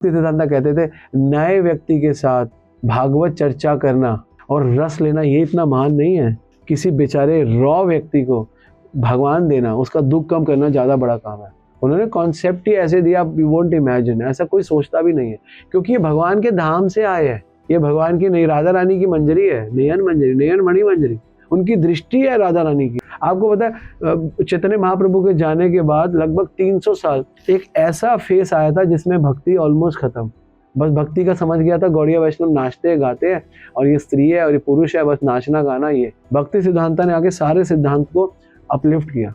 सिद्धांत कहते थे नए व्यक्ति के साथ भागवत चर्चा करना और रस लेना ये इतना महान नहीं है। किसी बेचारे रॉ व्यक्ति को भगवान देना, उसका दुख कम करना ज़्यादा बड़ा काम है। उन्होंने कॉन्सेप्ट ही ऐसे दिया, यू वोंट इमेजिन, ऐसा कोई सोचता भी नहीं है, क्योंकि ये भगवान के धाम से आए हैं। ये भगवान की नहीं, राधा रानी की मंजरी है, नयन मंजरी, नयन मणि मंजरी, उनकी दृष्टि है राधा रानी की। आपको पता है चैतन्य महाप्रभु के जाने के बाद लगभग 300 साल एक ऐसा फेस आया था जिसमें भक्ति ऑलमोस्ट खत्म। बस भक्ति का समझ गया था गौड़िया वैष्णव नाचते गाते हैं और ये स्त्री है और ये पुरुष है, बस नाचना गाना। ये भक्ति सिद्धांत ने आके सारे सिद्धांत को अपलिफ्ट किया।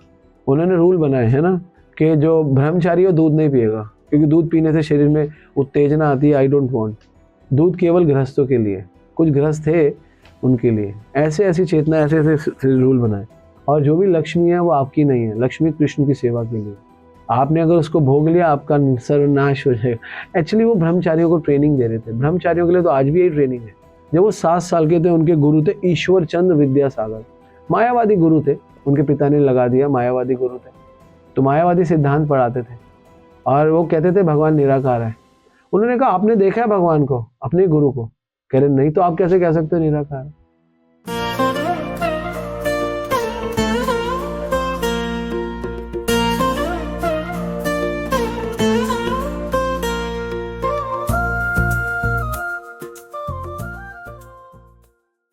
उन्होंने रूल बनाए हैं ना कि जो ब्रह्मचारी हो दूध नहीं पिएगा, क्योंकि दूध पीने से शरीर में उत्तेजना आती है। आई डोंट वांट दूध, केवल गृहस्थों के लिए, कुछ गृहस्थ थे उनके लिए। ऐसे ऐसी चेतना, ऐसे ऐसे रूल बनाए। और जो भी लक्ष्मी है वो आपकी नहीं है, लक्ष्मी कृष्ण की सेवा के लिए। आपने अगर उसको भोग लिया आपका सर्वनाश हो जाएगा। एक्चुअली वो ब्रह्मचारियों को ट्रेनिंग दे रहे थे। ब्रह्मचारियों के लिए तो आज भी यही ट्रेनिंग है। जब वो 7 साल के थे, उनके गुरु थे ईश्वर चंद्र विद्यासागर, मायावादी गुरु थे। उनके पिता ने लगा दिया, मायावादी गुरु थे, तो मायावादी सिद्धांत पढ़ाते थे और वो कहते थे भगवान निराकार है। उन्होंने कहा आपने देखा है भगवान को, अपने गुरु को? कह रहे नहीं, तो आप कैसे कह सकते हो निराकार है?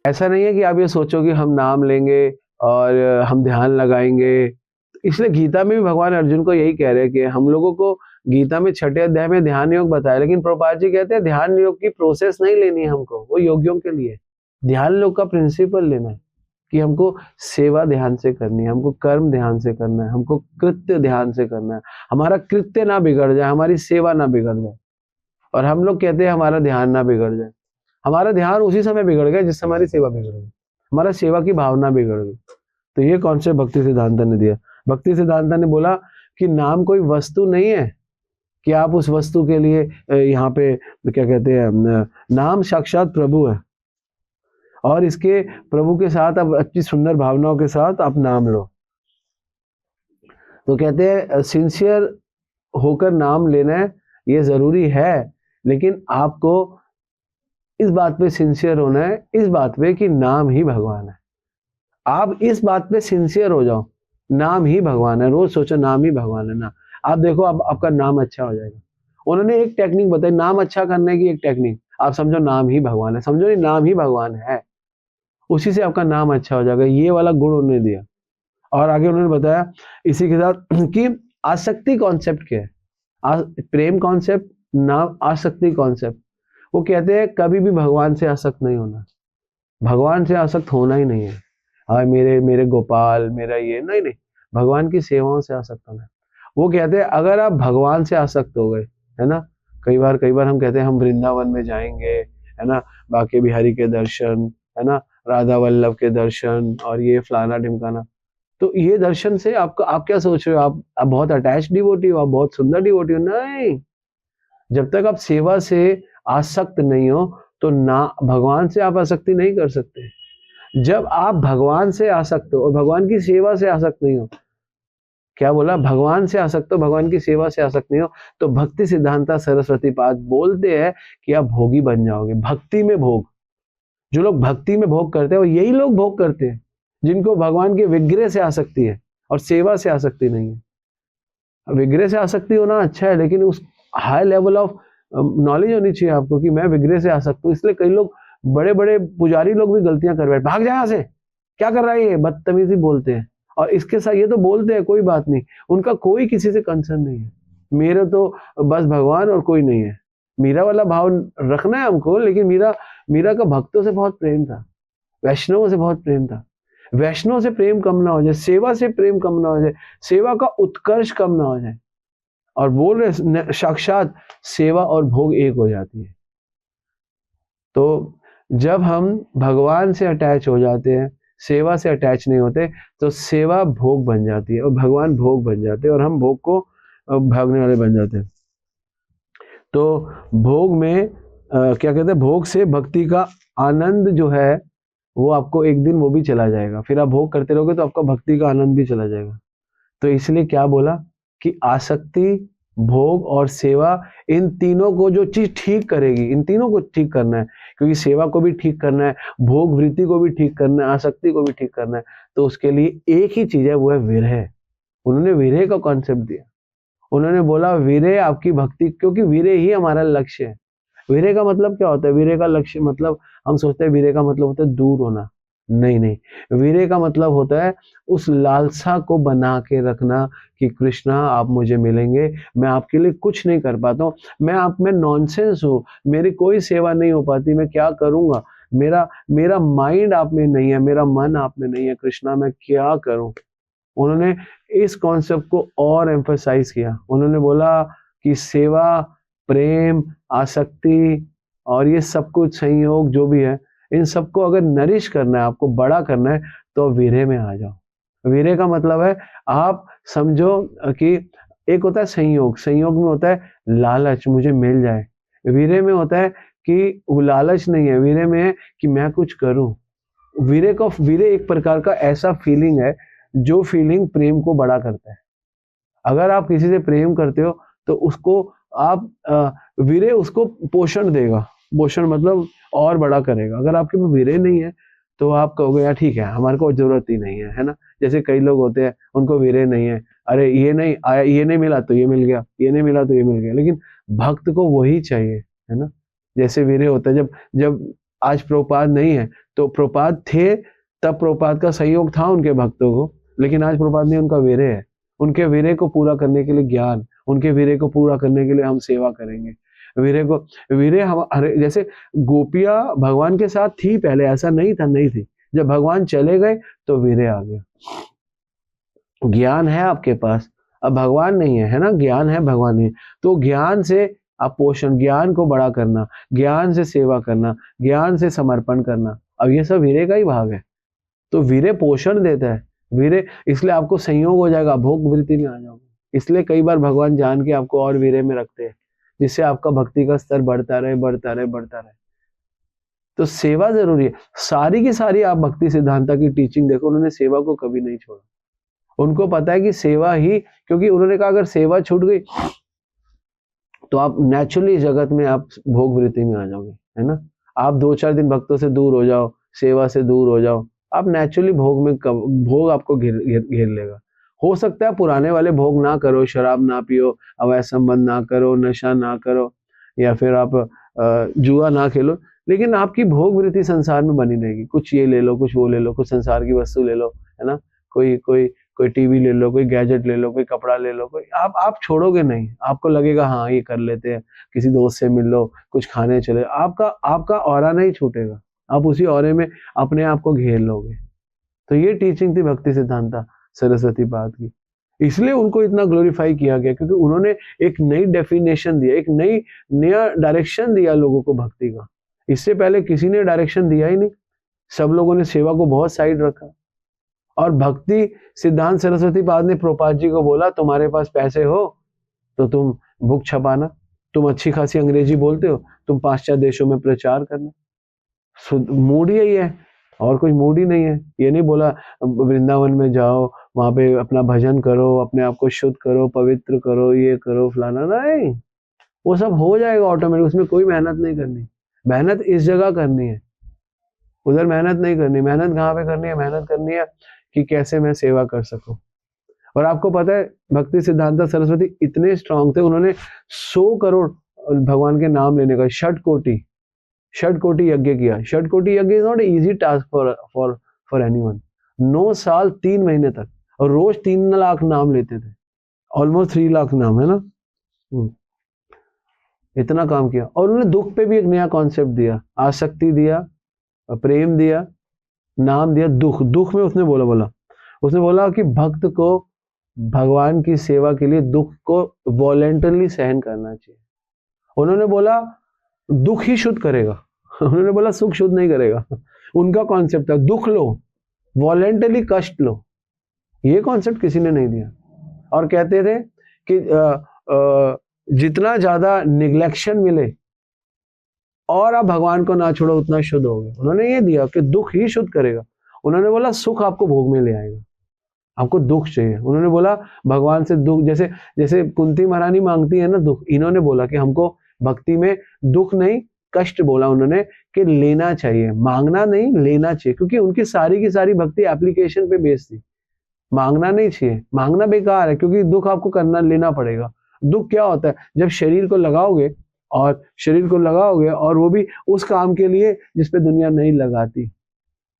ऐसा नहीं है कि आप ये सोचो कि हम नाम लेंगे और हम ध्यान लगाएंगे। इसलिए गीता में भी भगवान अर्जुन को यही कह रहे हैं कि हम लोगों को गीता में 6ठे अध्याय में ध्यान योग बताया, लेकिन प्रभुपाद जी कहते हैं ध्यान योग की प्रोसेस नहीं लेनी है हमको, वो योगियों के लिए। ध्यान योग का प्रिंसिपल लेना है कि हमको सेवा ध्यान से करनी है, हमको कर्म ध्यान से करना है, हमको कृत्य ध्यान से करना है। हमारा कृत्य ना बिगड़ जाए, हमारी सेवा ना बिगड़ जाए। और हम लोग कहते हैं हमारा ध्यान ना बिगड़ जाए। हमारा ध्यान उसी समय बिगड़ गया जिस समय हमारी सेवा बिगड़ गई, हमारा सेवा की भावना बिगड़ गई। तो ये कॉन्सेप्ट भक्ति सिद्धांत ने दिया। भक्ति सिद्धांत ने बोला कि नाम कोई वस्तु नहीं है कि आप उस वस्तु के लिए यहाँ पे क्या कहते हैं, नाम साक्षात प्रभु है और इसके प्रभु के साथ आप अच्छी सुंदर भावनाओं के साथ आप नाम लो। तो कहते हैं सिंसियर होकर नाम लेना है, ये जरूरी है, लेकिन आपको इस बात पे सिंसियर होना है, इस बात पे कि नाम ही भगवान है। आप इस बात पे सिंसियर हो जाओ, नाम ही भगवान है। रोज सोचो नाम ही भगवान है ना, आप देखो आपका नाम अच्छा हो जाएगा। उन्होंने एक टेक्निक बताई नाम अच्छा करने की, एक टेक्निक, आप समझो नाम ही भगवान है, समझो नहीं नाम ही भगवान है, उसी से आपका नाम अच्छा हो जाएगा। ये वाला गुण उन्होंने दिया। और आगे उन्होंने बताया इसी के साथ कि आसक्ति कॉन्सेप्ट क्या है। प्रेम कॉन्सेप्ट, नाम, आसक्ति कॉन्सेप्ट। वो कहते हैं कभी भी भगवान से आसक्त नहीं होना, भगवान से आसक्त होना ही नहीं है। हाँ मेरे गोपाल, मेरा ये नहीं, भगवान की सेवाओं से आसक्त होना है। वो कहते हैं अगर आप भगवान से आसक्त हो गए, है ना, कई बार हम कहते हैं हम वृंदावन में जाएंगे, है ना, बाके बिहारी के दर्शन, है ना, राधा वल्लभ के दर्शन और ये फलाना ढिमकाना, तो ये दर्शन से आपका, आप क्या सोच रहे हो, आप बहुत अटैच डिवोटी हो, आप बहुत सुंदर डिवोटी हो? नहीं, जब तक आप सेवा से आसक्त नहीं हो तो ना भगवान से आप आसक्ति नहीं कर सकते। जब आप भगवान से आसक्त हो और भगवान की सेवा से आसक्त नहीं हो, क्या बोला, भगवान से आसक्त हो, भगवान की सेवा से आसक्त नहीं हो, तो भक्ति सिद्धांता सरस्वती पाद बोलते हैं कि आप भोगी बन जाओगे। भक्ति में भोग, जो लोग भक्ति में भोग करते हैं वो यही लोग भोग करते हैं जिनको भगवान के विग्रह से आसक्ति है और सेवा से आसक्ति नहीं है। विग्रह से आसक्ति होना अच्छा है, लेकिन उस हाई लेवल ऑफ नॉलेज होनी चाहिए आपको कि मैं विग्रह से आसक्त हूँ। इसलिए कई लोग, बड़े बड़े पुजारी लोग भी गलतियां कर बैठे, भाग जाए यहाँ से, क्या कर रहा है ये, बदतमीजी बोलते हैं। और इसके साथ ये तो बोलते हैं, कोई बात नहीं, उनका कोई किसी से कंसर्न नहीं है, मेरे तो बस भगवान और कोई नहीं है। मीरा वाला भाव रखना है हमको, लेकिन मीरा का भक्तों से बहुत प्रेम था, वैष्णवों से बहुत प्रेम था। वैष्णव से प्रेम कम ना हो जाए, सेवा से प्रेम कम ना हो जाए, सेवा का उत्कर्ष कम ना हो जाए। और बोल रहे साक्षात सेवा और भोग एक हो जाती है। तो जब हम भगवान से अटैच हो जाते हैं, सेवा से अटैच नहीं होते, तो सेवा भोग बन जाती है और भगवान भोग बन जाते हैं और हम भोग को भागने वाले बन जाते हैं। तो भोग में क्या कहते हैं, भोग से भक्ति का आनंद जो है वो आपको एक दिन वो भी चला जाएगा। फिर आप भोग करते रहोगे तो आपका भक्ति का आनंद भी चला जाएगा। तो इसलिए क्या बोला कि आसक्ति भोग और सेवा, इन तीनों को जो चीज ठीक करेगी, इन तीनों को ठीक करना है, क्योंकि सेवा को भी ठीक करना है, भोग वृत्ति को भी ठीक करना है, आसक्ति को भी ठीक करना है। तो उसके लिए एक ही चीज है, वो है विरह। उन्होंने विरह का कॉन्सेप्ट दिया। उन्होंने बोला विरह आपकी भक्ति, क्योंकि विरह ही हमारा लक्ष्य है। विरह का मतलब क्या होता है? विरह का लक्ष्य मतलब, हम सोचते हैं विरह का मतलब होता है दूर होना। नहीं नहीं, विरह का मतलब होता है उस लालसा को बना के रखना कि कृष्णा आप मुझे मिलेंगे, मैं आपके लिए कुछ नहीं कर पाता हूँ, मैं आप में नॉनसेंस हूँ, मेरी कोई सेवा नहीं हो पाती, मैं क्या करूँगा, मेरा मेरा माइंड आप में नहीं है, मेरा मन आप में नहीं है, कृष्णा मैं क्या करूँ। उन्होंने इस कॉन्सेप्ट को और एम्फसाइज किया। उन्होंने बोला कि सेवा, प्रेम, आसक्ति और ये सब कुछ संयोग जो भी है, इन सबको अगर नरिश करना है, आपको बड़ा करना है, तो विरह में आ जाओ। विरह का मतलब है आप समझो कि एक होता है संयोग, संयोग में होता है लालच, मुझे मिल जाए। विरह में होता है कि वो लालच नहीं है, विरह में है कि मैं कुछ करूं। विरह एक प्रकार का ऐसा फीलिंग है जो फीलिंग प्रेम को बड़ा करता है। अगर आप किसी से प्रेम करते हो तो उसको आप विरह उसको पोषण देगा। पोषण मतलब और बड़ा करेगा। अगर आपके में विरह नहीं है तो आप कहोगे यार ठीक है, हमारे को जरूरत ही नहीं है ना। जैसे कई लोग होते हैं उनको विरह नहीं है, अरे ये नहीं आया, ये नहीं मिला तो ये मिल गया, ये नहीं मिला तो ये मिल गया। लेकिन भक्त को वही चाहिए, है ना। जैसे विरह होता है, जब जब आज प्रभुपाद नहीं है तो प्रभुपाद थे, तब प्रभुपाद का सहयोग था उनके भक्तों को, लेकिन आज प्रभुपाद नहीं, उनका विरह है। उनके विरह को पूरा करने के लिए ज्ञान, उनके विरह को पूरा करने के लिए हम सेवा करेंगे। विरह को, विरह हम जैसे गोपियां भगवान के साथ थी पहले, ऐसा नहीं था, नहीं थी। जब भगवान चले गए तो विरह आ गया। ज्ञान है आपके पास, अब भगवान नहीं है, है ना, ज्ञान है भगवान नहीं है। तो ज्ञान से आप पोषण, ज्ञान को बड़ा करना, ज्ञान से सेवा करना, ज्ञान से समर्पण करना, अब ये सब विरह का ही भाग है। तो वीरे पोषण देता है, वीरे, इसलिए आपको संयोग हो जाएगा, भोग वृत्ति में आ जाओगे। इसलिए कई बार भगवान जान के आपको और वीरे में रखते हैं, जिससे आपका भक्ति का स्तर बढ़ता रहे, बढ़ता रहे, बढ़ता रहे। तो सेवा जरूरी है। सारी की सारी आप भक्ति सिद्धांता की टीचिंग देखो, उन्होंने सेवा को कभी नहीं छोड़ा। उनको पता है कि सेवा ही, क्योंकि उन्होंने कहा अगर सेवा छूट गई तो आप नेचुरली जगत में आप भोग वृत्ति में आ जाओगे, है ना। आप 2-4 दिन भक्तों से दूर हो जाओ, सेवा से दूर हो जाओ, आप नेचुरली भोग में भोग आपको घेर लेगा। हो सकता है पुराने वाले भोग ना करो, शराब ना पियो, अवैध संबंध ना करो, नशा ना करो, या फिर आप जुआ ना खेलो, लेकिन आपकी भोग वृत्ति संसार में बनी रहेगी। कुछ ये ले लो, कुछ वो ले लो, कुछ संसार की वस्तु ले लो, है ना। कोई कोई कोई टीवी ले लो, कोई गैजेट ले लो, कोई कपड़ा ले लो, कोई आप छोड़ोगे नहीं। आपको लगेगा हाँ ये कर लेते हैं, किसी दोस्त से मिल लो, कुछ खाने चले, आपका आपका ऑरा नहीं छूटेगा, आप उसी ऑरे में अपने आप को घेर लोगे। तो ये टीचिंग थी भक्ति सिद्धांता सरस्वती पाद की। इसलिए उनको इतना ग्लोरीफाई किया गया, क्योंकि उन्होंने एक नई डेफिनेशन दिया, एक नया डायरेक्शन दिया लोगों को भक्ति का। इससे पहले किसी ने डायरेक्शन दिया ही नहीं, सब लोगों ने सेवा को बहुत साइड रखा। और भक्ति सिद्धांत सरस्वती पाद ने प्रभुपाद जी को बोला तुम्हारे पास पैसे हो तो तुम बुक छपाना, तुम अच्छी खासी अंग्रेजी बोलते हो, तुम पाश्चात्य देशों में प्रचार करना। मूड यही है, और कुछ मूड ही नहीं है। ये नहीं बोला वृंदावन में जाओ, वहां पे अपना भजन करो, अपने आप को शुद्ध करो, पवित्र करो, ये करो फलाना, नहीं। वो सब हो जाएगा ऑटोमेटिक, उसमें कोई मेहनत नहीं करनी। मेहनत इस जगह करनी है, उधर मेहनत नहीं करनी। मेहनत कहाँ पे करनी है? मेहनत करनी है कि कैसे मैं सेवा कर सकूं। और आपको पता है भक्ति सिद्धांत सरस्वती इतने स्ट्रांग थे, उन्होंने 100 करोड़ भगवान के नाम लेने का षट कोटि यज्ञ किया। षट कोटि यज्ञ is not easy task for anyone. 9 साल 3 महीने तक, और रोज 3 लाख नाम लेते थे, ऑलमोस्ट 3 लाख नाम, है ना। इतना काम किया। और उन्होंने दुख पे भी एक नया कॉन्सेप्ट दिया, आसक्ति दिया, प्रेम दिया, नाम दिया, दुख में उसने बोला कि भक्त को भगवान की सेवा के लिए दुख को वॉलेंटरली सहन करना चाहिए। उन्होंने बोला दुख ही शुद्ध करेगा उन्होंने बोला सुख शुद्ध नहीं करेगा। उनका कॉन्सेप्ट था दुख लो, वॉलेंटरली कष्ट लो। ये कॉन्सेप्ट किसी ने नहीं दिया। और कहते थे कि जितना ज्यादा निग्लेक्शन मिले और आप भगवान को ना छोड़ो उतना शुद्ध होगे। उन्होंने ये दिया कि दुख ही शुद्ध करेगा। उन्होंने बोला सुख आपको भोग में ले आएगा। आपको दुख चाहिए। उन्होंने बोला भगवान से दुख, जैसे जैसे कुंती महारानी मांगती है ना दुख, इन्होंने बोला कि हमको भक्ति में दुख नहीं, कष्ट बोला उन्होंने कि लेना चाहिए, मांगना नहीं लेना चाहिए, क्योंकि उनकी सारी की सारी भक्ति एप्लीकेशन पे बेस्ड थी। मांगना नहीं चाहिए, मांगना बेकार है, क्योंकि दुख आपको करना लेना पड़ेगा। दुख क्या होता है, जब शरीर को लगाओगे और वो भी उस काम के लिए जिस पे दुनिया नहीं लगाती।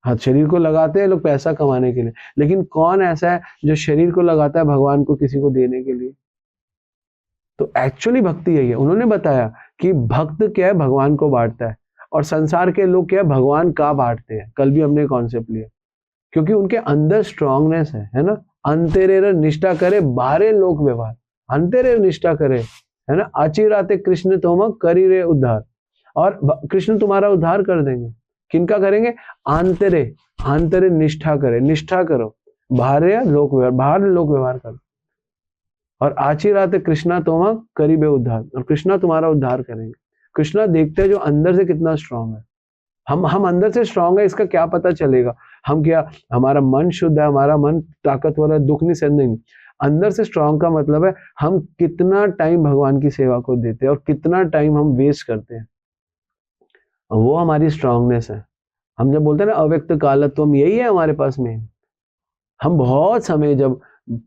हाँ, शरीर को लगाते हैं लोग पैसा कमाने के लिए, लेकिन कौन ऐसा है जो शरीर को लगाता है भगवान को किसी को देने के लिए? तो एक्चुअली भक्ति यही है। उन्होंने बताया कि भक्त क्या है, भगवान को बांटता है, और संसार के लोग क्या है, भगवान का बांटते हैं। कल भी हमने कॉन्सेप्ट लिया, क्योंकि उनके अंदर स्ट्रांगनेस है ना। अंतरेर निष्ठा करे बाहरे लोक व्यवहार, अंतरेर निष्ठा करे, है ना। आचिराते कृष्ण तोम करी रे उद्धार, और कृष्ण तुम्हारा उद्धार कर देंगे। किनका करेंगे? आंतरे, आंतरे निष्ठा करे, निष्ठा करो, बाहरे लोक व्यवहार, बाहर लोक व्यवहार करो, और आचिराते कृष्णा तोम करी बे उद्धार, और कृष्णा तुम्हारा उद्धार करेंगे। कृष्णा देखते हैं जो अंदर से कितना स्ट्रांग है। हम अंदर से स्ट्रांग है, इसका क्या पता चलेगा? हम क्या, हमारा मन शुद्ध है, हमारा मन ताकतवर है, दुख नहीं सहने देंगे। अंदर से स्ट्रांग का मतलब है हम कितना टाइम भगवान की सेवा को देते हैं और कितना टाइम हम वेस्ट करते हैं, वो हमारी स्ट्रांगनेस है। हम जब बोलते हैं ना अव्यक्त कालत्वम, यही है हमारे पास में। हम बहुत समय जब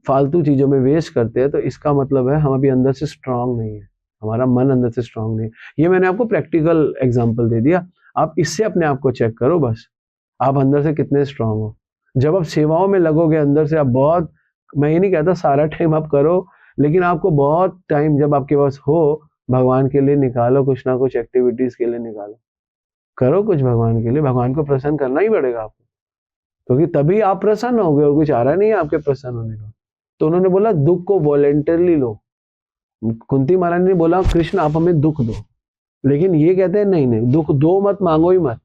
फालतू चीजों में वेस्ट करते हैं, तो इसका मतलब है हम अभी अंदर से स्ट्रांग नहीं है, हमारा मन अंदर से स्ट्रांग नहीं है। ये मैंने आपको प्रैक्टिकल एग्जांपल दे दिया, आप इससे अपने आप को चेक करो बस, आप अंदर से कितने स्ट्रांग हो। जब आप सेवाओं में लगोगे अंदर से, आप बहुत, मैं ये नहीं कहता सारा टाइम आप करो, लेकिन आपको बहुत टाइम जब आपके पास हो, भगवान के लिए निकालो, कुछ ना कुछ एक्टिविटीज के लिए निकालो, करो कुछ भगवान के लिए। भगवान को प्रसन्न करना ही पड़ेगा आपको, क्योंकि तभी आप प्रसन्न होगे, और कुछ आ रहा नहीं है आपके प्रसन्न होने का। तो उन्होंने बोला दुख को वॉलेंटरली लो। कुंती महारानी ने बोला कृष्ण आप हमें दुख दो, लेकिन ये कहते हैं नहीं नहीं, दुख दो मत, मांगो ही मत,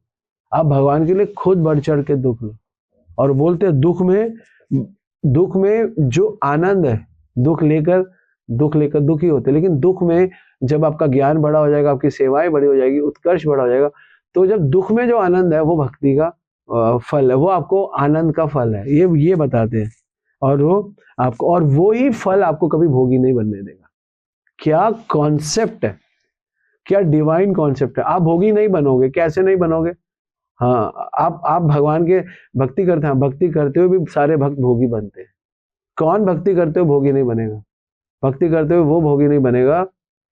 आप भगवान के लिए खुद बढ़ चढ़ के दुख लो। और बोलते हैं दुख में जो आनंद है, दुख लेकर दुखी होते, लेकिन दुख में जब आपका ज्ञान बड़ा हो जाएगा, आपकी सेवाएं बड़ी हो जाएगी, उत्कर्ष बड़ा हो जाएगा, तो जब दुख में जो आनंद है वो भक्ति का फल है, वो आपको आनंद का फल है, ये बताते हैं। और वो आपको, और वो ही फल आपको कभी भोगी नहीं बनने देगा। क्या कॉन्सेप्ट है, क्या डिवाइन कॉन्सेप्ट है। आप भोगी नहीं बनोगे, कैसे नहीं बनोगे? हाँ, आप भगवान के भक्ति करते हैं, भक्ति करते हुए भी सारे भक्त भोगी बनते हैं। कौन भक्ति करते हुए भोगी नहीं बनेगा? भक्ति करते हुए वो भोगी नहीं बनेगा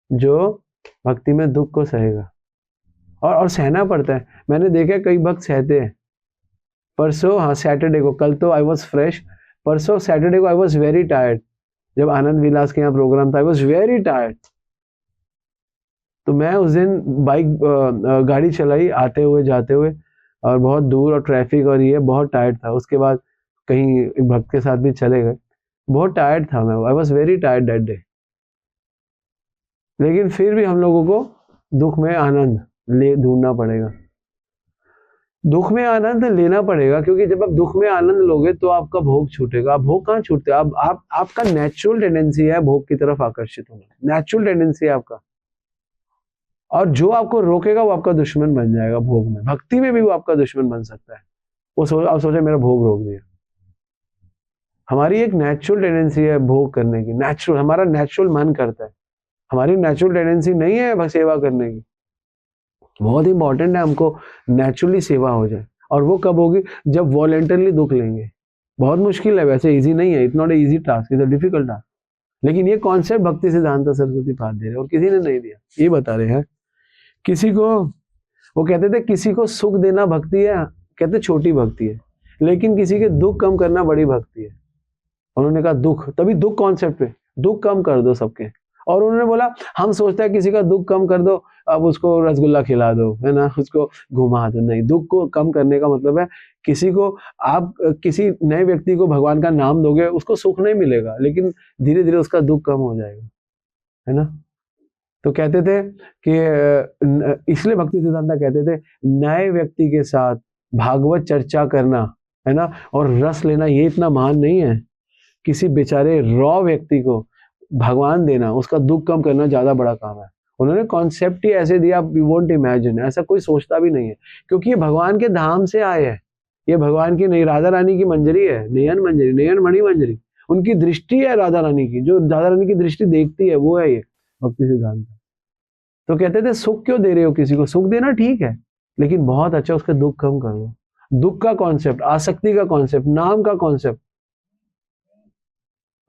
जो भक्ति में दुख को सहेगा, और सहना पड़ता है। मैंने देखा कई भक्त सहते हैं। परसों, हाँ सैटरडे को, कल तो आई वॉज फ्रेश, परसों सैटरडे को आई वॉज वेरी टायर्ड। जब आनंद विलास के यहाँ प्रोग्राम था, आई वॉज वेरी टायर्ड। तो मैं उस दिन गाड़ी चलाई आते हुए जाते हुए, और बहुत दूर, और ट्रैफिक और ये, बहुत टायर्ड था। उसके बाद कहीं एक भक्त के साथ भी चले गए, बहुत टायर्ड था मैं, I was very tired that day. लेकिन फिर भी हम लोगों को दुख में आनंद ढूंढना पड़ेगा, दुख में आनंद लेना पड़ेगा, क्योंकि जब आप दुख में आनंद लोगे तो आपका भोग छूटेगा। आप भोग कहाँ छूटते हैं? आपका नेचुरल टेंडेंसी है भोग की तरफ आकर्षित होना, नेचुरल टेंडेंसी है आपका, और जो आपको रोकेगा वो आपका दुश्मन बन जाएगा। भोग में, भक्ति में भी वो आपका दुश्मन बन सकता है। आप सोचे मेरा भोग रोक दिया। हमारी एक नेचुरल टेंडेंसी है भोग करने की, नेचुरल, हमारा नेचुरल मन करता है, हमारी नेचुरल टेंडेंसी नहीं है सेवा करने की। बहुत इंपॉर्टेंट है हमको नेचुरली सेवा हो जाए, और वो कब होगी? जब वॉलेंटरली दुख लेंगे। बहुत मुश्किल है, वैसे इजी नहीं है, it's not a easy task, it's a difficult task. लेकिन ये कॉन्सेप्ट भक्ति सिद्धांत सरस्वती पाद दे रहे हैं, और किसी ने नहीं दिया, ये बता रहे हैं। किसी को, वो कहते थे किसी को सुख देना भक्ति है, कहते छोटी भक्ति है, लेकिन किसी के दुख कम करना बड़ी भक्ति है। उन्होंने कहा दुख, तभी दुख कॉन्सेप्ट पे, दुख कम कर दो सबके। और उन्होंने बोला हम सोचते हैं किसी का दुख कम कर दो, अब उसको रसगुल्ला खिला दो, है ना, उसको घुमा दो। नहीं, दुख को कम करने का मतलब है किसी को, आप किसी नए व्यक्ति को भगवान का नाम दोगे, उसको सुख नहीं मिलेगा, लेकिन धीरे धीरे उसका दुख कम हो जाएगा, है ना। तो कहते थे कि इसलिए भक्ति सिद्धांत कहते थे नए व्यक्ति के साथ भागवत चर्चा करना, है ना, और रस लेना, ये इतना महान नहीं है। किसी बेचारे रॉ व्यक्ति को भगवान देना, उसका दुख कम करना ज्यादा बड़ा काम है। उन्होंने कॉन्सेप्ट ही ऐसे दिया, यू वोंट इमेजिन, ऐसा कोई सोचता भी नहीं है, क्योंकि ये भगवान के धाम से आए हैं, ये भगवान की नहीं, राधा रानी की मंजरी है, नयन मंजरी, नयन मणि मंजरी, उनकी दृष्टि है राधा रानी की, जो राधा रानी की दृष्टि देखती है वो है ये भक्ति सिद्धांत। तो कहते थे सुख क्यों दे रहे हो किसी को, सुख देना ठीक है, लेकिन बहुत अच्छा उसके दुख कम कर दो। दुख का कॉन्सेप्ट, आसक्ति का कॉन्सेप्ट, नाम का कॉन्सेप्ट,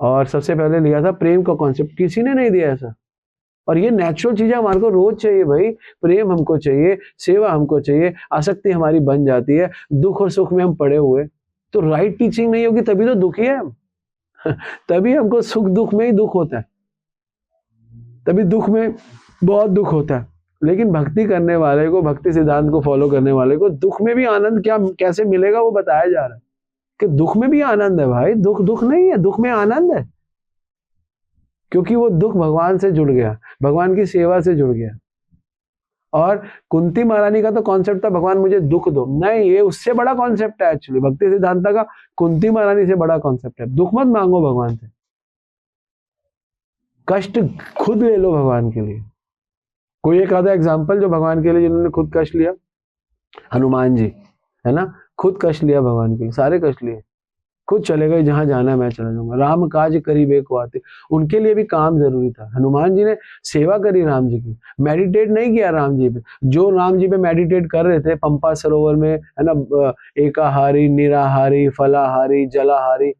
और सबसे पहले लिया था प्रेम का कॉन्सेप्ट, किसी ने नहीं दिया ऐसा। और ये नेचुरल चीजें हमारे को रोज चाहिए भाई, प्रेम हमको चाहिए, सेवा हमको चाहिए, आसक्ति हमारी बन जाती है, दुख और सुख में हम पड़े हुए, तो राइट टीचिंग नहीं होगी तभी तो दुखी है हम। तभी हमको सुख दुख में ही दुख होता है, तभी दुख में बहुत दुख होता है। लेकिन भक्ति करने वाले को, भक्ति सिद्धांत को फॉलो करने वाले को दुख में भी आनंद क्या कैसे मिलेगा वो बताया जा रहा है कि दुख में भी आनंद है भाई, दुख दुख नहीं है, दुख में आनंद है, क्योंकि वो दुख भगवान से जुड़ गया, भगवान की सेवा से जुड़ गया। और कुंती महारानी का तो कॉन्सेप्ट था भगवान मुझे दुख दो, नहीं, ये उससे बड़ा कॉन्सेप्ट है एक्चुअली, भक्ति सिद्धांत का कुंती महारानी से बड़ा कॉन्सेप्ट है। दुख मत मांगो भगवान से, कष्ट खुद ले लो भगवान के लिए। कोई एक आधा एग्जाम्पल जो भगवान के लिए जिन्होंने खुद कष्ट लिया, हनुमान जी है ना, खुद कष्ट लिया भगवान के लिए, सारे कष्ट लिए, खुद चले गए, जहां जाना है मैं चला जाऊंगा, राम काज करीबे को आते, उनके लिए भी काम जरूरी था। हनुमान जी ने सेवा करी राम जी की, मेडिटेट नहीं किया राम जी पे, जो राम जी पे मेडिटेट कर रहे थे पंपा सरोवर में है ना, एकाहारी, निराहारी, फलाहारी, जलाहारी,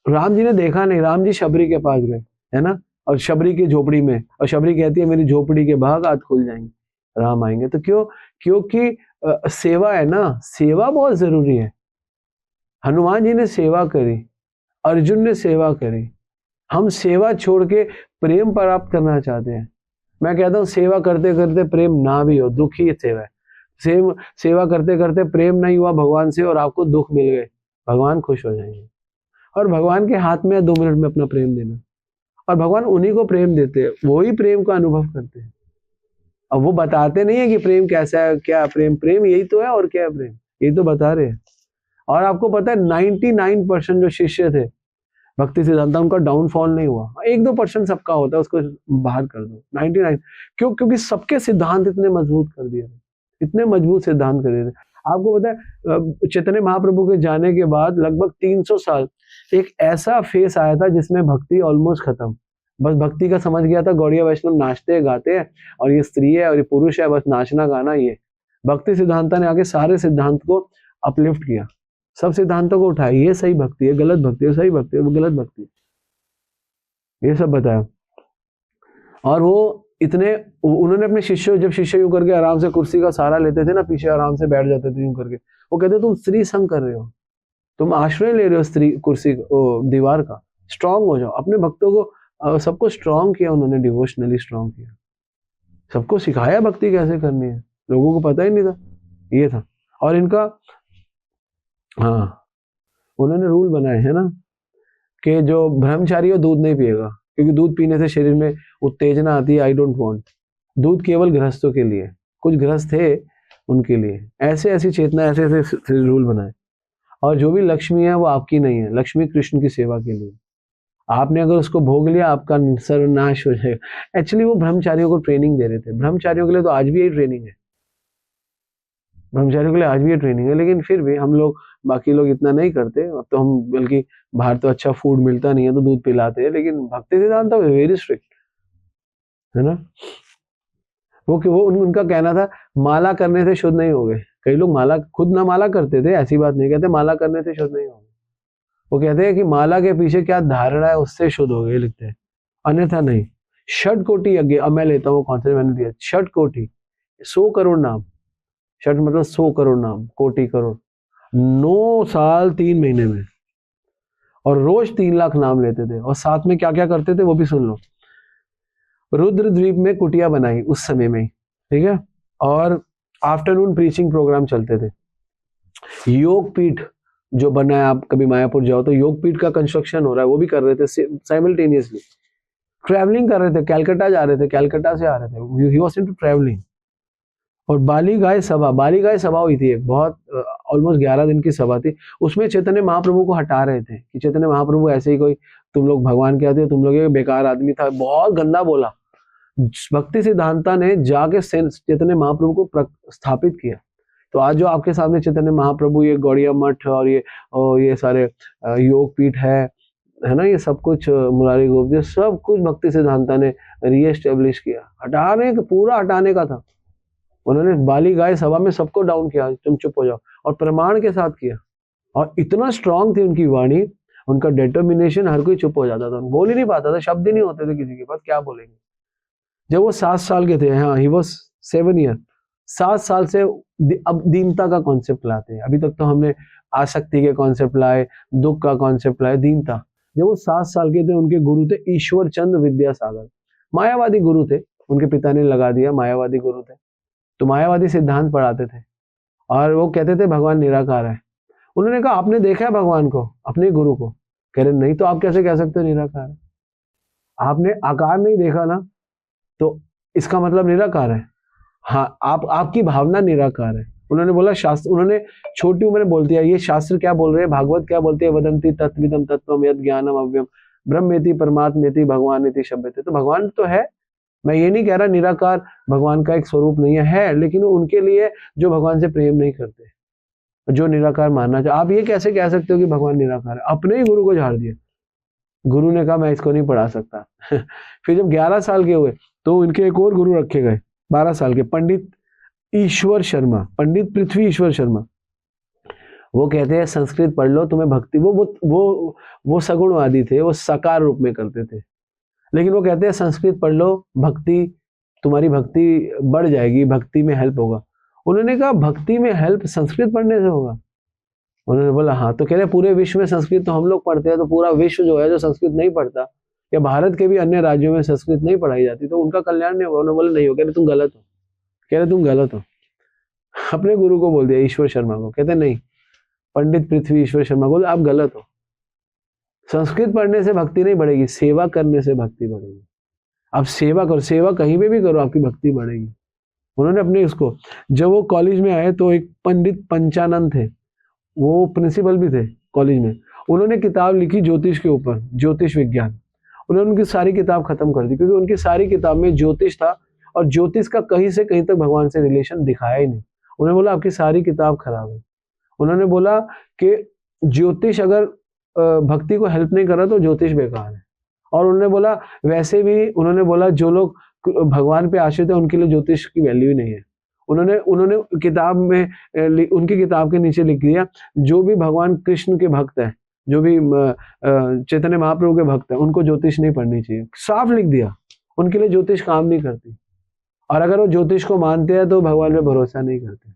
राम जी ने देखा नहीं, राम जी शबरी के पास गए है ना, और शबरी की झोपड़ी में, और शबरी कहती है मेरी झोपड़ी के भाग आज खुल जाएंगे, राम आएंगे। तो क्यों, क्योंकि सेवा है ना, सेवा बहुत जरूरी है। हनुमान जी ने सेवा करी, अर्जुन ने सेवा करी, हम सेवा छोड़ के प्रेम प्राप्त करना चाहते हैं। मैं कहता हूँ सेवा करते करते प्रेम ना भी हो, दुख ही सेवा है। सेवा करते करते प्रेम नहीं हुआ भगवान से और आपको दुख मिल गए, भगवान खुश हो जाएंगे। और भगवान के हाथ में है 2 मिनट में अपना प्रेम देना, और भगवान उन्हीं को प्रेम देते हैं, वो ही प्रेम का अनुभव करते हैं। अब वो बताते नहीं है कि प्रेम कैसा है, क्या प्रेम, प्रेम यही तो है, और क्या है प्रेम, यही तो बता रहे हैं। और आपको पता है 99% जो शिष्य थे भक्ति सिद्धांत, उनका डाउनफॉल नहीं हुआ। 1-2% सबका होता है, उसको बाहर कर दो। 99 क्यों, क्योंकि सबके सिद्धांत इतने मजबूत कर दिए थे, इतने मजबूत सिद्धांत कर दिए थे। आपको पता है चैतन्य महाप्रभु के जाने के बाद लगभग 300 साल एक ऐसा फेस आया था जिसमें भक्ति ऑलमोस्ट खत्म, बस भक्ति का समझ गया था गौड़िया वैष्णव नाचते गाते हैं, और ये स्त्री है और ये पुरुष है, बस नाचना गाना। ये भक्ति सिद्धांत ने आके सारे सिद्धांत को अपलिफ्ट किया, सब सिद्धांतों को उठाया, ये सही भक्ति है, गलत भक्ति है, सही भक्ति है, वो गलत भक्ति है, ये सब बताया। और वो इतने, उन्होंने अपने शिष्यों, जब शिष्य यूं करके आराम से कुर्सी का सहारा लेते थे ना, पीछे आराम से बैठ जाते थे यूं करके, वो कहते तुम स्त्री संग कर रहे हो, तुम आश्रय ले रहे हो स्त्री कुर्सी दीवार का, स्ट्रांग हो जाओ। अपने भक्तों को सबको स्ट्रांग किया उन्होंने, डिवोशनली स्ट्रांग किया, सबको सिखाया भक्ति कैसे करनी है, लोगों को पता ही नहीं था, ये था। और इनका हाँ, उन्होंने रूल बनाए है ना कि जो ब्रह्मचारी हो दूध नहीं पिएगा, क्योंकि दूध पीने से शरीर में उत्तेजना आती है, आई डोंट वांट। दूध केवल गृहस्थों के लिए, कुछ गृहस्थ थे उनके लिए, ऐसे ऐसी चेतना, ऐसे ऐसे रूल बनाए। और जो भी लक्ष्मी है वो आपकी नहीं है, लक्ष्मी कृष्ण की सेवा के लिए, आपने अगर उसको भोग लिया आपका सर्वनाश हो जाएगा। एक्चुअली वो ब्रह्मचारियों को ट्रेनिंग दे रहे थे, ब्रह्मचारियों के लिए तो आज भी यही ट्रेनिंग है, ब्रह्मचारियों के लिए आज भी ये ट्रेनिंग है। लेकिन फिर भी हम लोग, बाकी लोग इतना नहीं करते, अब तो हम, बल्कि बाहर तो अच्छा फूड मिलता नहीं है तो दूध पिलाते हैं, लेकिन भक्ति सिद्धांत तो वेरी स्ट्रिक्ट है ना। वो उनका कहना था माला करने से शुद्ध नहीं हो गए। कई लोग माला खुद ना माला करते थे, ऐसी बात नहीं कहते माला करने से शुद्ध नहीं हो गए, वो कहते हैं कि माला के पीछे क्या धारणा है उससे शुद्ध हो गए, लिखते हैं, अन्यथा नहीं। षट कोटि यज्ञ, अब मैं लेता हूँ कॉन्सेप्ट मैंने दिया, षट कोटि 100 करोड़ नाम, षट मतलब 100 करोड़ नाम, कोटि करोड़, 9 साल 3 महीने में, और रोज 3 लाख नाम लेते थे। और साथ में क्या क्या करते थे वो भी सुन लो। रुद्र द्वीप में कुटिया बनाई उस समय में, ठीक है, और आफ्टरनून प्रीचिंग प्रोग्राम चलते थे। योग पीठ जो बना है, आप कभी मायापुर जाओ तो योग पीठ का कंस्ट्रक्शन हो रहा है, वो भी कर रहे थे साइमल्टेनियसली। ट्रैवलिंग कर रहे थे, कैलकाटा जा रहे थे, कैलकाटा से आ रहे थे, ही वाज इनटू ट्रैवलिंग। और बाली गाय सभा हुई थी एक, बहुत ऑलमोस्ट 11 दिन की सभा थी। उसमें चैतन्य महाप्रभु को हटा रहे थे कि चैतन्य महाप्रभु ऐसे ही कोई, तुम लोग भगवान के आते, तुम लोग ये बेकार आदमी था, बहुत गंदा बोला। भक्ति सिद्धांता ने जाके चैतन्य महाप्रभु को स्थापित किया तो आज जो आपके सामने चैतन्य महाप्रभु, ये गौड़िया मठ और ये सारे योग पीठ है ना, ये सब कुछ मुरारी गोप, ये सब कुछ भक्ति सिद्धांता ने रीएस्टेब्लिश किया। पूरा हटाने का था। उन्होंने बाली गाय सभा में सबको डाउन किया, तुम चुप हो जाओ, और प्रमाण के साथ किया। और इतना स्ट्रांग थी उनकी वाणी, उनका डिटर्मिनेशन, हर कोई चुप हो जाता था, बोल ही नहीं पाता था, शब्द ही नहीं होते थे किसी के पास, क्या बोलेंगे। जब वो 7 साल के थे, हाँ ही वॉज 7 ईयर, 7 साल से अब दीनता का कॉन्सेप्ट लाते हैं। अभी तक तो हमने आसक्ति के कॉन्सेप्ट लाए, दुख का कॉन्सेप्ट लाए, दीनता। जब वो 7 साल के थे, उनके गुरु थे ईश्वर चंद्र विद्यासागर, मायावादी गुरु थे, उनके पिता ने लगा दिया, मायावादी गुरु थे, तो मायावादी सिद्धांत पढ़ाते थे, और वो कहते थे भगवान निराकार है। उन्होंने कहा आपने देखा है भगवान को, अपने गुरु को? कह रहे नहीं, तो आप कैसे कह सकते हो निराकार है? आपने आकार नहीं देखा ना, तो इसका मतलब निराकार है। हाँ, आपकी भावना निराकार है। उन्होंने बोला शास्त्र, उन्होंने छोटी उम्र में बोल दिया, ये शास्त्र क्या बोल रहे हैं, भागवत क्या बोलते हैं, वदंती तत्विदम तत्वम यद ज्ञानम अव्ययम ब्रह्मेति परमात्मेति भगवानेति शब्दते। तो भगवान तो है, मैं ये नहीं कह रहा निराकार भगवान का एक स्वरूप नहीं है, लेकिन उनके लिए जो भगवान से प्रेम नहीं करते, जो निराकार मानना चाहिए। आप ये कैसे कह सकते हो कि भगवान निराकार है? अपने ही गुरु को झाड़ दिया। गुरु ने कहा मैं इसको नहीं पढ़ा सकता। फिर जब 11 साल के हुए तो इनके एक और गुरु रखे गए, 12 साल के, पंडित ईश्वर शर्मा, पंडित पृथ्वी ईश्वर शर्मा। वो कहते हैं संस्कृत पढ़ लो, तुम्हें भक्ति, वो सगुणवादी थे, वो साकार रूप में करते थे, लेकिन वो कहते हैं संस्कृत पढ़ लो, भक्ति, तुम्हारी भक्ति बढ़ जाएगी, भक्ति में हेल्प होगा। उन्होंने कहा भक्ति में हेल्प संस्कृत पढ़ने से होगा? उन्होंने बोला हाँ। तो कह रहे पूरे विश्व में संस्कृत तो हम लोग पढ़ते हैं, तो पूरा विश्व जो है जो संस्कृत नहीं पढ़ता, या भारत के भी अन्य राज्यों में संस्कृत नहीं पढ़ाई जाती, तो उनका कल्याण नहीं होगा? उन्होंने बोला नहीं हो। कह रहे तुम गलत हो, कह रहे तुम गलत हो। अपने गुरु को बोल दिया, ईश्वर शर्मा को। कहते नहीं, पंडित पृथ्वी ईश्वर शर्मा को, आप गलत हो, संस्कृत पढ़ने से भक्ति नहीं बढ़ेगी, सेवा करने से भक्ति बढ़ेगी। आप सेवा करो, सेवा कहीं पे भी करो, आपकी भक्ति बढ़ेगी। उन्होंने अपने उसको, जब वो कॉलेज में आए तो एक पंडित पंचानंद थे, वो प्रिंसिपल भी थे कॉलेज में, उन्होंने किताब लिखी ज्योतिष के ऊपर, ज्योतिष विज्ञान। उन्होंने उनकी सारी किताब खत्म कर दी, क्योंकि उनकी सारी किताब में ज्योतिष था, और ज्योतिष का कहीं से कहीं तक भगवान से रिलेशन दिखाया ही नहीं। उन्होंने बोला आपकी सारी किताब खराब है। उन्होंने बोला कि ज्योतिष अगर भक्ति को हेल्प नहीं कर रहा तो ज्योतिष बेकार है। और उन्होंने बोला वैसे भी, उन्होंने बोला जो लोग भगवान पे आश्रित है उनके लिए ज्योतिष की वैल्यू ही नहीं है। उन्होंने किताब में, उनकी किताब के नीचे लिख दिया, जो भी भगवान कृष्ण के भक्त हैं, जो भी चैतन्य महाप्रभु के भक्त हैं, उनको ज्योतिष नहीं पढ़नी चाहिए। साफ लिख दिया, उनके लिए ज्योतिष काम नहीं करती, और अगर वो ज्योतिष को मानते हैं तो भगवान पे भरोसा नहीं करते।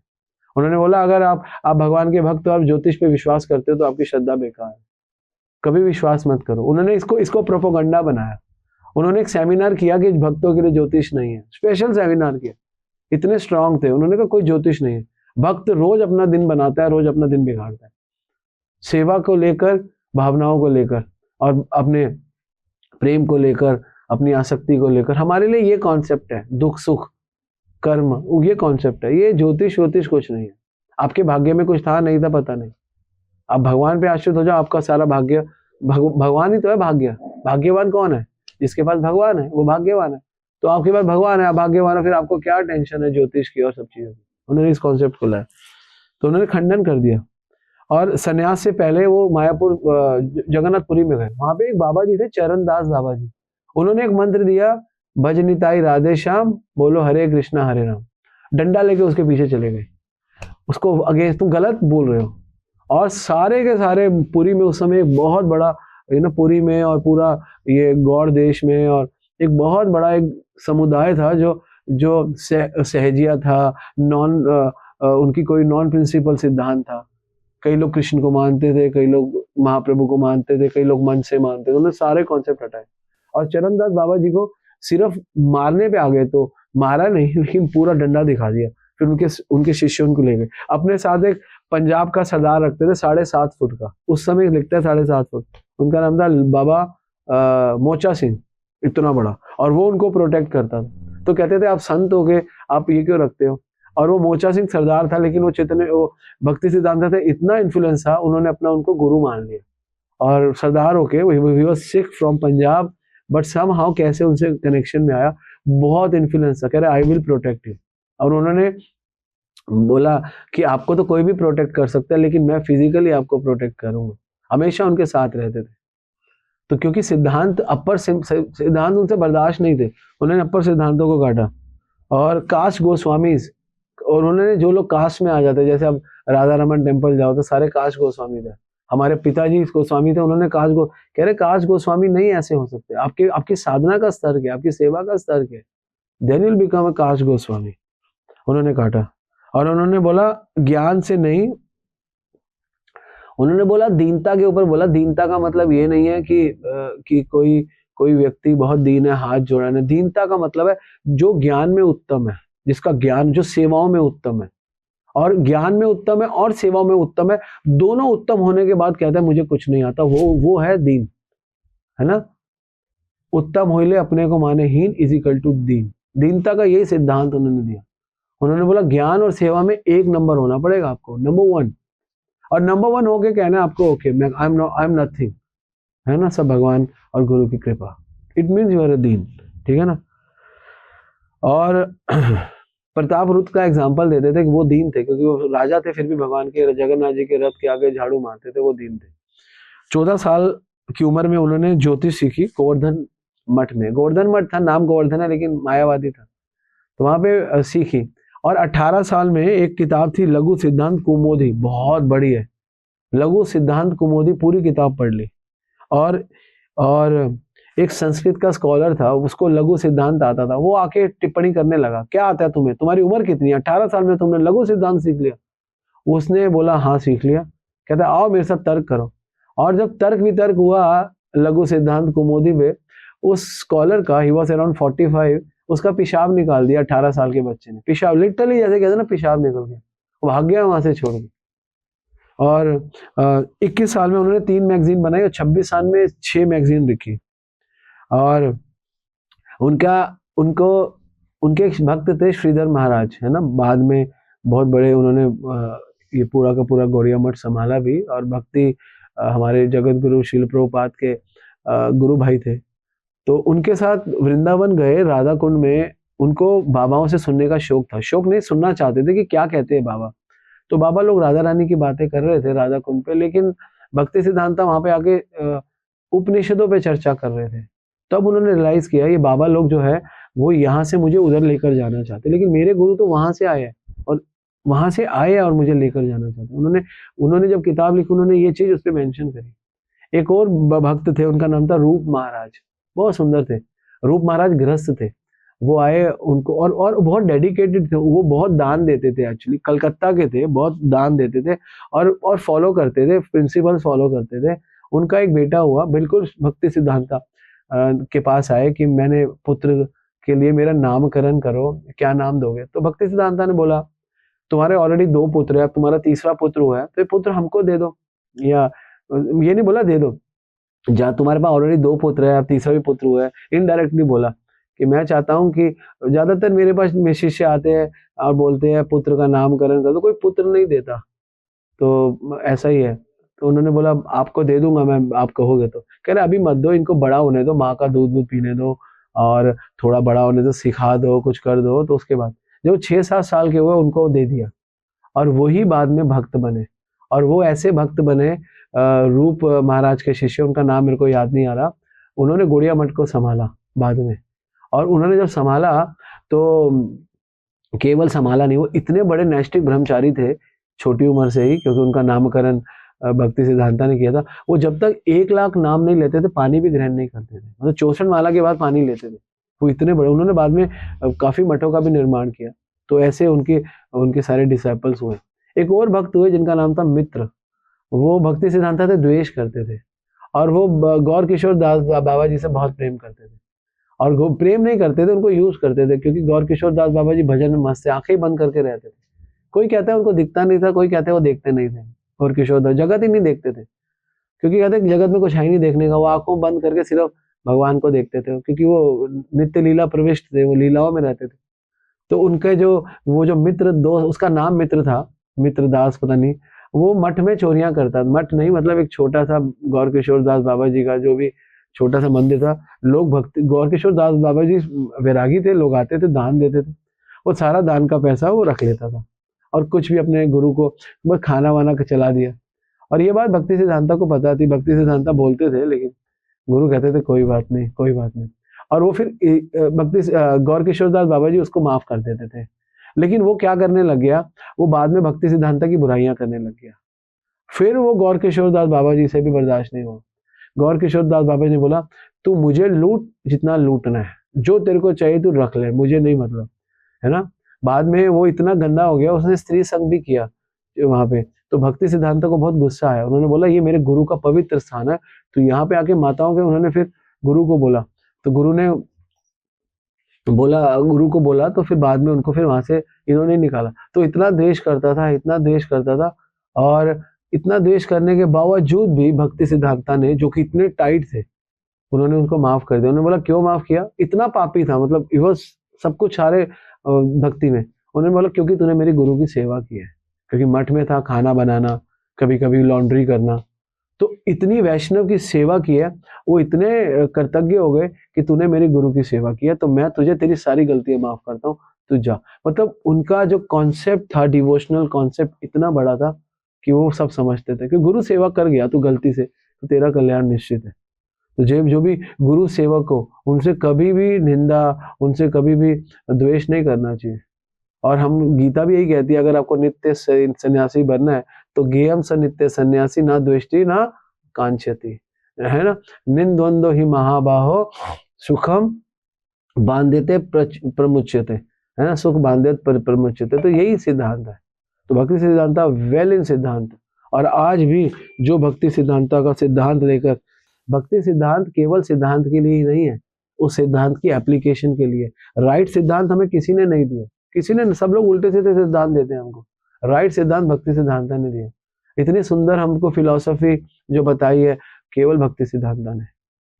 उन्होंने बोला अगर आप भगवान के भक्त हो, आप ज्योतिष पे विश्वास करते हो, तो आपकी श्रद्धा बेकार है, कभी विश्वास मत करो। उन्होंने इसको प्रोपोगंडा बनाया। उन्होंने एक सेमिनार किया कि भक्तों के लिए ज्योतिष नहीं है, स्पेशल सेमिनार किया, इतने स्ट्रांग थे। उन्होंने कहा कोई ज्योतिष नहीं है, भक्त रोज अपना दिन बनाता है, रोज अपना दिन बिगाड़ता है, सेवा को लेकर, भावनाओं को लेकर, और अपने प्रेम को लेकर, अपनी आसक्ति को लेकर। हमारे लिए ये कॉन्सेप्ट है, दुख सुख कर्म, ये कॉन्सेप्ट है। ये ज्योतिष व्योतिष कुछ नहीं है। आपके भाग्य में कुछ था, नहीं था, पता नहीं। आप भगवान पे आश्रित हो जाओ, आपका सारा भाग्य, भगवान ही तो है भाग्य। भाग्यवान कौन है? जिसके पास भगवान है वो भाग्यवान है। तो आपके पास भगवान है, आप भाग्यवान है, फिर आपको क्या टेंशन है ज्योतिष की और सब चीजों की? उन्होंने इस कॉन्सेप्ट को लाया, तो उन्होंने खंडन कर दिया। और सन्यास से पहले वो मायापुर, जगन्नाथपुरी में गए। वहां पे एक बाबा जी थे, चरणदास बाबा जी। उन्होंने एक मंत्र दिया, भजनिताई राधे श्याम, बोलो हरे कृष्णा हरे राम। डंडा लेके उसके पीछे चले गए, उसको अगेंस्ट, तुम गलत बोल रहे हो। और सारे के सारे पुरी में उस समय एक बहुत बड़ा, पुरी में और पूरा ये गौड़ देश में, और एक बहुत बड़ा एक समुदाय था जो सहजिया था, उनकी कोई नॉन प्रिंसिपल सिद्धांत था। कई लोग कृष्ण को मानते थे, कई लोग महाप्रभु को मानते थे, कई लोग मन से मानते थे। उन्होंने सारे कॉन्सेप्ट हटाए और चरणदास बाबा जी को सिर्फ मारने पे आ गए, तो मारा नहीं, लेकिन पूरा डंडा दिखा दिया। फिर उनके शिष्य उनको ले गए। अपने साथ एक पंजाब का सरदार रखते थे, 7.5 फुट का, उस समय लिखता है 7.5 फुट, उनका नाम था बाबा मोचा सिंह, इतना बड़ा, और वो उनको प्रोटेक्ट करता था। तो कहते थे आप संत हो गए, आप ये क्यों रखते हो? और वो मोचा सिंह सरदार था, लेकिन वो चैतन्य, वो भक्ति सिद्धांत थे, इतना इन्फ्लुएंस था, उन्होंने उनको गुरु मान लिया। और सरदार होके he was Sikh from Punjab, but somehow कैसे उनसे कनेक्शन में आया, बहुत इन्फ्लुएंस था। कह रहे आई विल प्रोटेक्ट यू। और उन्होंने बोला कि आपको तो कोई भी प्रोटेक्ट कर सकता है, लेकिन मैं फिजिकली आपको प्रोटेक्ट करूंगा। हमेशा उनके साथ रहते थे। तो क्योंकि सिद्धांत सिद्धांत उनसे बर्दाश्त नहीं थे, उन्होंने अपर सिद्धांतों को काटा। और कास्ट गोस्वामी, और उन्होंने जो लोग कास्ट में आ जाते, जैसे अब राधा रमन टेम्पल जाओ तो सारे कास्ट गोस्वामी थे। हमारे पिताजी गोस्वामी थे, उन्होंने कह रहे कास्ट गोस्वामी नहीं ऐसे हो सकते, आपके आपकी साधना का स्तर क्या, आपकी सेवा का स्तर क्या, then will become a caste Goswami. उन्होंने काटा। और उन्होंने बोला ज्ञान से नहीं, उन्होंने बोला दीनता के ऊपर बोला। दीनता का मतलब ये नहीं है कि कोई कोई व्यक्ति बहुत दीन है, हाथ जोड़ा नहीं। दीनता का मतलब है जो ज्ञान में उत्तम है, जिसका ज्ञान जो सेवाओं में उत्तम है, और ज्ञान में उत्तम है और सेवाओं में उत्तम है, दोनों उत्तम होने के बाद कहता है मुझे कुछ नहीं आता, वो है दीन, है ना। उत्तम होइले अपने को माने हीन इज इक्वल टू दीन। दीनता का यही सिद्धांत उन्होंने दिया। उन्होंने बोला ज्ञान और सेवा में एक नंबर होना पड़ेगा आपको, नंबर वन। और नंबर वन होके कहना आपको ओके मैं आई एम नथिंग, है ना, सब भगवान और गुरु की कृपा, it means you are a दीन, ठीक है ना। और प्रताप रुद्र का एग्जाम्पल देते थे कि वो दीन थे, क्योंकि वो राजा थे, फिर भी भगवान के जगन्नाथ जी के रथ के आगे झाड़ू मारते थे, वो दीन थे। 14 साल की उम्र में उन्होंने ज्योतिष सीखी गोवर्धन मठ में। गोवर्धन मठ था, नाम गोवर्धन है लेकिन मायावादी था, तो वहां पे सीखी। और 18 साल में एक किताब थी लघु सिद्धांत कुमोदी, बहुत बड़ी है, लघु सिद्धांत कुमोदी, पूरी किताब पढ़ ली। और और एक संस्कृत का स्कॉलर था, उसको लघु सिद्धांत आता था, वो आके टिप्पणी करने लगा क्या आता है तुम्हें, तुम्हारी उम्र कितनी है, 18 साल में तुमने लघु सिद्धांत सीख लिया। उसने बोला हाँ सीख लिया। कहता आओ मेरे साथ तर्क करो। और जब तर्क वितर्क हुआ लघु सिद्धांत कुमोदी में, उस स्कॉलर का, ही वॉज अराउंड 45, उसका पेशाब निकाल दिया 18 साल के बच्चे ने। पेशाब लिटरली जैसे कहते ना, पेशाब निकल गया, वो भाग गया वहां से छोड़ के। और 21 साल में उन्होंने 3 मैगजीन बनाई और 26 साल में 6 मैगजीन लिखी। और उनका उनको उनके एक भक्त थे श्रीधर महाराज, है ना, बाद में बहुत बड़े उन्होंने ये पूरा का पूरा गौड़िया मठ संभाला भी। और भक्ति हमारे जगत गुरु शिल प्रभुपाद के गुरु भाई थे। तो उनके साथ वृंदावन गए, राधा कुंड में। उनको बाबाओं से सुनने का शौक था, शौक नहीं, सुनना चाहते थे कि क्या कहते हैं बाबा। तो बाबा लोग राधा रानी की बातें कर रहे थे राधा कुंड पे, लेकिन भक्ति सिद्धांता वहां पे आके उपनिषदों पे चर्चा कर रहे थे। तब उन्होंने रियलाइज किया ये बाबा लोग जो है वो यहाँ से मुझे उधर लेकर जाना चाहते, लेकिन मेरे गुरु तो वहां से आए हैं, और वहां से आए और मुझे लेकर जाना चाहते। उन्होंने उन्होंने जब किताब लिखी, उन्होंने ये चीज उस पर मेंशन करी। एक और भक्त थे, उनका नाम था रूप महाराज, बहुत सुंदर थे। रूप महाराज गृहस्थ थे, वो आए उनको, और बहुत डेडिकेटेड थे, वो बहुत दान देते थे, एक्चुअली कलकत्ता के थे, बहुत दान देते थे, और फॉलो करते थे, प्रिंसिपल्स फॉलो करते थे। उनका एक बेटा हुआ, बिल्कुल भक्ति सिद्धांता के पास आए कि मैंने पुत्र के लिए मेरा नामकरण करो, क्या नाम दोगे। तो भक्ति सिद्धांता ने बोला तुम्हारे ऑलरेडी 2 पुत्र है, अब तुम्हारा तीसरा पुत्र हुआ है, तो ये पुत्र हमको दे दो। या ये नहीं बोला दे दो, जहाँ तुम्हारे पास ऑलरेडी 2 पुत्र है, अब तीसरा भी पुत्र हुआ है, इनडायरेक्टली बोला कि मैं चाहता हूँ कि ज्यादातर मेरे पास में शिष्य आते हैं और बोलते हैं पुत्र का नामकरण कर दो, कोई पुत्र नहीं देता, तो ऐसा ही है। तो उन्होंने बोला आपको दे दूंगा मैं, आप कहोगे तो। कह रहे अभी मत दो, इनको बड़ा होने दो, माँ का दूध दूध पीने दो, और थोड़ा बड़ा होने दो, सिखा दो, कुछ कर दो, तो उसके बाद जब 6-7 साल के हुए उनको दे दिया। और वही बाद में भक्त बने। और वो ऐसे भक्त बने, रूप महाराज के शिष्य, उनका नाम मेरे को याद नहीं आ रहा, उन्होंने गौड़िया मठ को संभाला बाद में। और उन्होंने जब संभाला तो केवल संभाला नहीं, वो इतने बड़े नैष्ठिक ब्रह्मचारी थे छोटी उम्र से ही, क्योंकि उनका नामकरण भक्ति सिद्धांता ने किया था। वो जब तक 1 लाख नाम नहीं लेते थे, पानी भी ग्रहण नहीं करते थे, मतलब 64 माला के बाद पानी लेते थे। वो इतने बड़े, उन्होंने बाद में काफी मठों का भी निर्माण किया। तो ऐसे उनके उनके सारे डिसाइपल्स हुए। एक और भक्त हुए जिनका नाम था मित्र। वो भक्ति सिद्धांता से द्वेष करते थे, और वो गौर किशोर दास बाबा जी से बहुत प्रेम करते थे। और वो प्रेम नहीं करते थे, उनको यूज करते थे, क्योंकि गौर किशोर दास बाबा जी भजन में मस्त से आंखें बंद करके रहते थे। कोई कहता है उनको दिखता नहीं था, कोई कहते हैं वो देखते नहीं थे। गौर किशोर दास जगत ही नहीं देखते थे, क्योंकि कहते हैं जगत में कुछ है ही नहीं देखने का, वो आंखों बंद करके सिर्फ भगवान को देखते थे, क्योंकि वो नित्य लीला प्रविष्ट थे, वो लीलाओं में रहते थे। तो उनके जो वो जो मित्र दोस्त, उसका नाम मित्र था, मित्र दास पता नहीं, वो मठ में चोरियां करता, मठ नहीं मतलब एक छोटा सा गौर किशोर दास बाबा जी का जो भी छोटा सा मंदिर था, लोग भक्ति, गौर किशोर दास बाबा जी वैरागी थे, लोग आते थे दान देते थे, वो सारा दान का पैसा वो रख लेता था। और कुछ भी अपने गुरु को बस खाना वाना चला दिया। और ये बात भक्ति सिद्धांता को पता थी, भक्ति सिद्धांता बोलते थे, लेकिन गुरु कहते थे कोई बात नहीं, कोई बात नहीं। और वो फिर गौर किशोर दास बाबा जी उसको माफ कर देते थे। लेकिन वो क्या करने लग गया, वो बाद में भक्ति सिद्धांता की बुराइयां करने लग गया। फिर वो गौर किशोर दास बाबा जी से भी बर्दाश्त नहीं हुआ। गौर किशोर दास बाबा जी ने बोला, तू मुझे लूट जितना लूटना है, जो तेरे को चाहिए तू रख ले, मुझे नहीं मतलब, है ना। बाद में वो इतना गंदा हो गया, उसने स्त्री संग भी किया वहां पे। तो भक्ति सिद्धांत को बहुत गुस्सा आया, उन्होंने बोला ये मेरे गुरु का पवित्र स्थान है, तो यहाँ पे आके माताओं के, उन्होंने फिर गुरु को बोला, तो गुरु को बोला, तो फिर बाद में उनको फिर वहां से इन्होंने निकाला। तो इतना द्वेष करता था, इतना द्वेष करता था, और इतना द्वेष करने के बावजूद भी भक्ति सिद्धांता ने, जो कि इतने टाइट थे, उन्होंने उनको माफ कर दिया। उन्होंने बोला क्यों माफ किया, इतना पापी था, मतलब वो सब कुछ सारे भक्ति में। उन्होंने बोला क्योंकि तूने मेरे गुरु की सेवा की है, क्योंकि मठ में था, खाना बनाना, कभी कभी लॉन्ड्री करना, तो इतनी वैष्णव की सेवा की है, वो इतने कृतज्ञ हो गए कि तूने मेरे गुरु की सेवा की है, तो मैं तुझे तेरी सारी गलतियां माफ करता हूँ, तू जा। मतलब उनका जो कॉन्सेप्ट था, डिवोशनल कॉन्सेप्ट इतना बड़ा था कि वो सब समझते थे कि गुरु सेवा कर गया तू गलती से, तो तेरा कल्याण निश्चित है। तो जो भी गुरु सेवक हो, उनसे कभी भी निंदा, उनसे कभी भी द्वेष नहीं करना चाहिए। और हम, गीता भी यही कहती है, अगर आपको नित्य सन्यासी बनना है तो गेयम स नित्य सन्यासी ना द्वेष्टि ना कांक्षति, है ना। निंद्वंदो ही महाबाहो सुखम बांधते प्रमुच्यते, है ना, सुख बांधित प्रमुच्यते। तो यही सिद्धांत है। तो भक्ति सिद्धांता वेल इन सिद्धांत। और आज भी जो भक्ति सिद्धांता का सिद्धांत लेकर, भक्ति सिद्धांत केवल सिद्धांत के लिए ही नहीं है, उस सिद्धांत की एप्लीकेशन के लिए। राइट सिद्धांत हमें किसी ने नहीं दिया, किसी ने, सब लोग उल्टे सीधे सिद्धांत देते हैं हमको, राइट सिद्धांत भक्ति सिद्धांता ने दिया। इतनी सुंदर हमको फिलॉसफी जो बताई है केवल भक्ति सिद्धांता ने।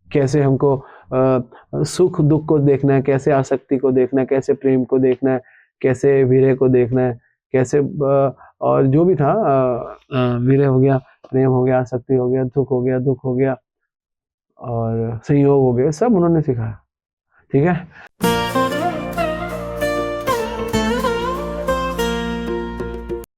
कैसे हमको सुख दुख को देखना है, कैसे आसक्ति को देखना है, कैसे प्रेम को देखना है, कैसे वीर्य को देखना है, कैसे और जो भी था, वीर्य हो गया, प्रेम हो गया, आसक्ति हो गया, सुख हो गया, दुख हो गया, और संयोग हो गया, सब उन्होंने सिखाया। ठीक है।